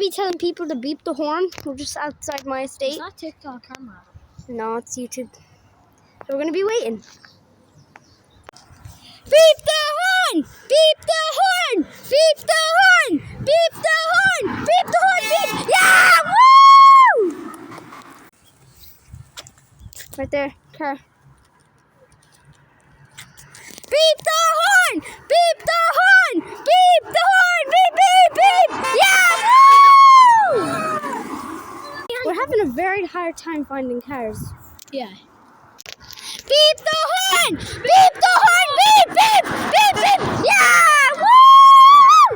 be telling people to beep the horn. We're just outside my estate. It's not TikTok camera. No, it's YouTube. So we're going to be waiting. Beep the horn! Beep the horn! Beep the horn! Beep the horn! Beep the horn! Beep! Yeah! Woo! Right there, car. Beep the horn! Beep the horn! Beep the horn! Beep, beep, beep! Yeah! Woo! We're having a very hard time finding cars. Yeah. Beep the horn! Beep the horn! Beep, beep, beep, beep! Yeah! Woo!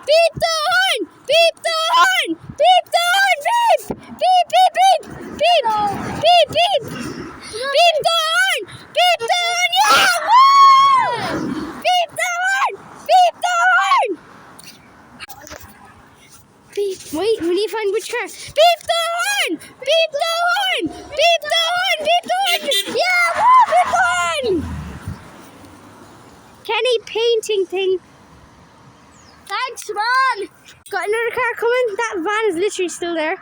Beep the horn! Beep the horn! Beep the horn! Beep! Beep, beep, beep! Beep! Beep, beep! Beep the horn! Beep the horn! Yeah! Woo! Beep the horn! Beep the horn! Beep. Wait, we need to find which car. Beep the horn! Beep the horn! Beep the horn! Beep the horn! Yeah! Woo! Beep the horn! Kenny painting thing. Thanks, man. Got another car coming. That van is literally still there.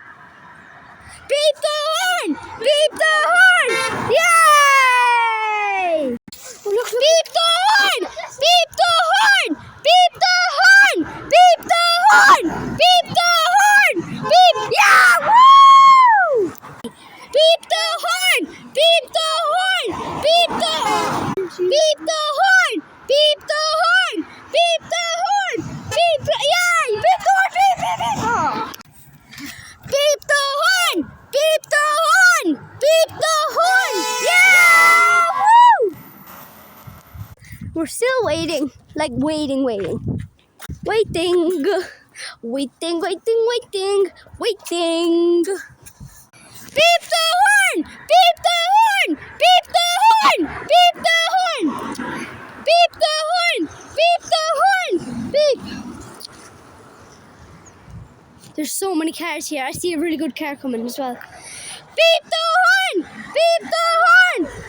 Beep the horn! Beep the horn! Yay! Look, beep the horn! Beep the horn! Beep the horn! Beep the horn! Beep the horn! Beep! Yeah! Woo! Beep the horn! Beep the horn! Beep the beep the horn! Beep the horn! Beep the horn! Beep the yeah! Beep the horn! Beep beep beep! Oh. Beep the horn! Beep the horn! Beep the horn! Yeah! Woo! We're still waiting. Like waiting. Waiting. Waiting. Waiting. Beep the horn! Beep the horn! Beep the horn! Beep the horn! Beep the horn! Beep the horn! Beep! There's so many cars here. I see a really good car coming as well. Beep the horn! Beep the horn!